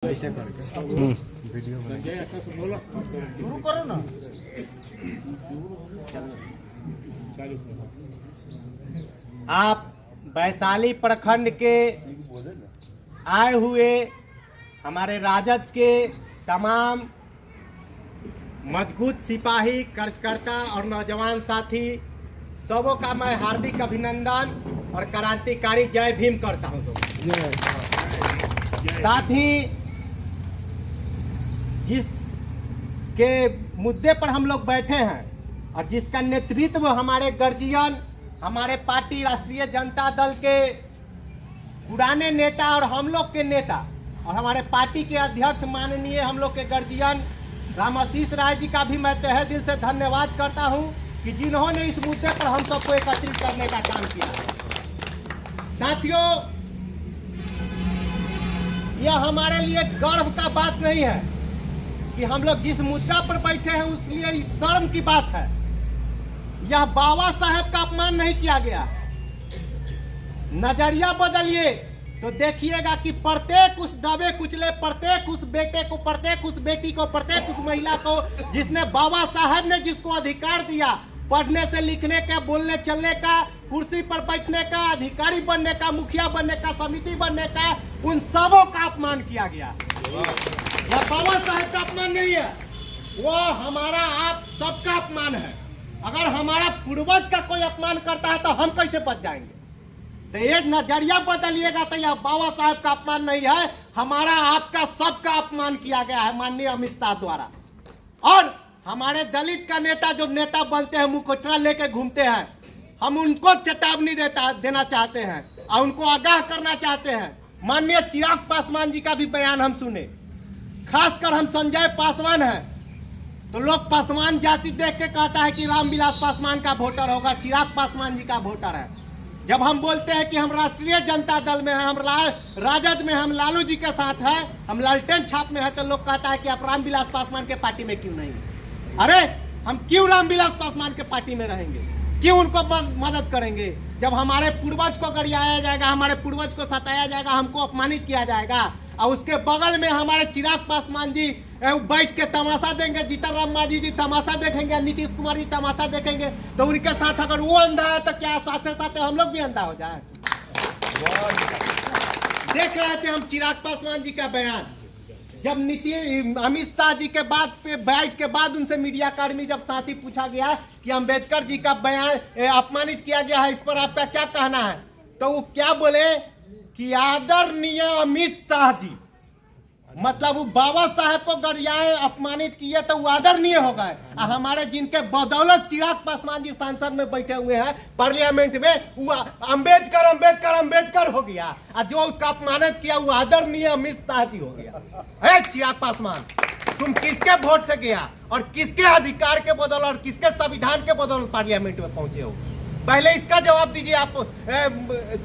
ऐसे करके वीडियो शुरू करो ना। आप वैशाली प्रखंड के आए हुए हमारे राजद के तमाम मजबूत सिपाही, कार्यकर्ता और नौजवान साथी सबों का मैं हार्दिक अभिनंदन और क्रांतिकारी जय भीम करता हूं। साथ ही जिसके मुद्दे पर हम लोग बैठे हैं और जिसका नेतृत्व हमारे गर्जियन, हमारे पार्टी राष्ट्रीय जनता दल के पुराने नेता और हम लोग के नेता और हमारे पार्टी के अध्यक्ष माननीय हम लोग के गर्जियन रामाशीष राय जी का भी मैं तहे दिल से धन्यवाद करता हूं कि जिन्होंने इस मुद्दे पर हम सबको एकत्रित करने का काम किया। साथियों, यह हमारे लिए गर्व का बात नहीं है कि हम लोग जिस मुद्दा पर बैठे हैं उसलिए इस शर्म की बात है। यह बाबा साहेब का अपमान नहीं किया गया। नजरिया बदलिए तो देखिएगा कि प्रत्येक उस दबे कुचले, प्रत्येक उस बेटे को, प्रत्येक उस बेटी को, प्रत्येक उस महिला को जिसने बाबा साहेब ने जिसको अधिकार दिया पढ़ने से, लिखने का, बोलने चलने का, कुर्सी पर बैठने का, अधिकारी बनने का, मुखिया बनने का, समिति बनने का, उन सबों का अपमान किया गया। यह बाबा साहेब का अपमान नहीं है, वो हमारा आप सबका अपमान है। अगर हमारा पूर्वज का कोई अपमान करता है तो हम कैसे बच जाएंगे? तो ये नजरिया बदलिएगा तो यह बाबा साहेब का अपमान नहीं है, हमारा आपका सबका अपमान किया गया है माननीय अमित शाह द्वारा। और हमारे दलित का नेता जो नेता बनते हैं, मुखौटा लेके घूमते हैं, हम उनको चेतावनी देना चाहते हैं और उनको आगाह करना चाहते हैं। माननीय चिराग पासवान जी का भी बयान हम सुने, खासकर हम संजय पासवान हैं तो लोग पासवान जाति देख के कहता है कि रामविलास पासवान का वोटर होगा, चिराग पासवान जी का वोटर है। जब हम बोलते हैं कि हम राष्ट्रीय जनता दल में हैं, हम राजद में, हम लालू जी के साथ हैं, हम लालटेन छाप में हैं, तो लोग कहता है कि आप रामविलास पासवान के पार्टी में क्यों नहीं? अरे हम क्यों रामविलास पासवान के पार्टी में रहेंगे? क्यों उनको मदद करेंगे? जब हमारे पूर्वज को गरियाया जाएगा, हमारे पूर्वज को सताया जाएगा, हमको अपमानित किया जाएगा और उसके बगल में हमारे चिराग पासवान जी बैठ के तमाशा देंगे, जीतन राम मांझी जी तमाशा देखेंगे, नीतीश कुमार जी तमाशा देखेंगे, तो उनके साथ अगर वो अंधा है तो क्या साथ साथ हम लोग भी अंधा हो जाए? देख रहे थे हम चिराग पासवान जी का बयान, जब अमित शाह जी के बाद पे बैठ के बाद उनसे मीडिया कर्मी जब साथी पूछा गया कि अम्बेडकर जी का बयान अपमानित किया गया है, इस पर आपका क्या कहना है, तो वो क्या बोले कि आदरणीय अमित शाह जी, मतलब वो बाबा साहेब को गरियाए, अपमानित किए तो वो आदरणीय हो गए। हमारे जिनके बदौलत चिराग पासवान जी सांसद में बैठे हुए हैं पार्लियामेंट में, वो अम्बेडकर अम्बेडकर अम्बेडकर हो गया और जो उसका अपमानित किया वो आदरणीय अमित शाह जी हो गया। चिराग पासवान, तुम किसके वोट से गया और किसके अधिकार के बदौलत और किसके संविधान के बदौलत पार्लियामेंट में पहुंचे हो? पहले इसका जवाब दीजिए आप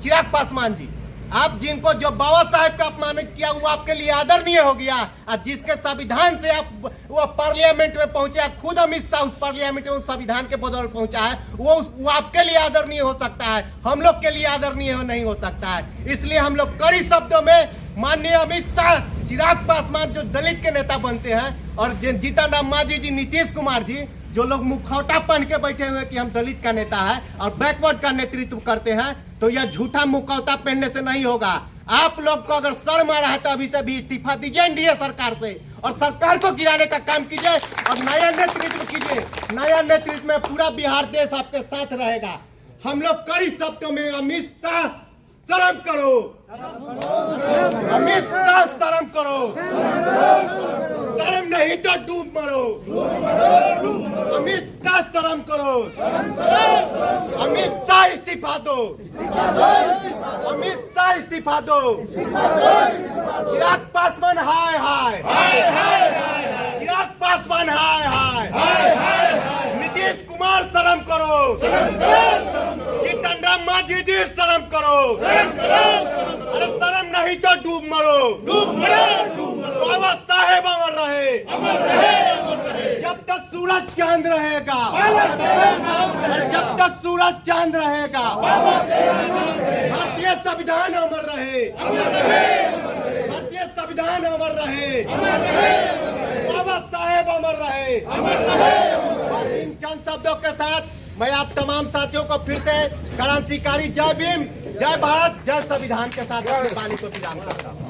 चिराग पासवान जी। आप जिनको जो बाबा साहेब का अपमानित किया वो आपके लिए आदरणीय हो गया और जिसके संविधान से आप वो पार्लियामेंट में पहुंचे, खुद अमित शाह उस पार्लियामेंट में उस संविधान के बदौलत पहुंचा है, वो आपके लिए आदरणीय हो सकता है, हम लोग के लिए आदरणीय नहीं हो सकता है। इसलिए हम लोग कड़ी शब्दों में माननीय अमित शाह, चिराग पासवान जो दलित के नेता बनते हैं और जीतन राम मांझी जी, नीतीश कुमार जी जो लोग मुखौटा पहन के बैठे हुए कि हम दलित का नेता है और बैकवर्ड का नेतृत्व करते हैं, तो यह झूठा मुखौटा पहनने से नहीं होगा। आप लोग को अगर शर्म आ रहा है तो अभी से भी इस्तीफा दीजिए एनडीए सरकार से और सरकार को गिराने का काम कीजिए और नया नेतृत्व कीजिए। नया नेतृत्व में पूरा बिहार देश आपके साथ रहेगा। हम लोग कड़ी शब्दों में अमित शाह शर्म करो, अमित शाह शर्म करो, शर्म नहीं तो डूब मरो, अमित शाह शर्म करो, अमित शाह इस्तीफा दो, अमित शाह इस्तीफा दो, चिराग पासवान हाय हाय, चिराग पासवान हाय हाय, नीतीश कुमार शर्म करो, जीतन राम मांझी जी शर्म करो, अरे शर्म नहीं तो डूब मरो, बाबा साहेब अमर रहे, जब तक सूरज चांद रहेगा, जब तक सूरज चांद रहेगा, भारतीय संविधान अमर रहे, भारतीय संविधान अमर रहे, बाबा साहेब अमर रहे। बस इन चंद शब्दों के साथ मैं आप तमाम साथियों को फिर से क्रांतिकारी जय भीम, जय भारत, जय संविधान के साथ अपनी वाणी को विराम करता हूं।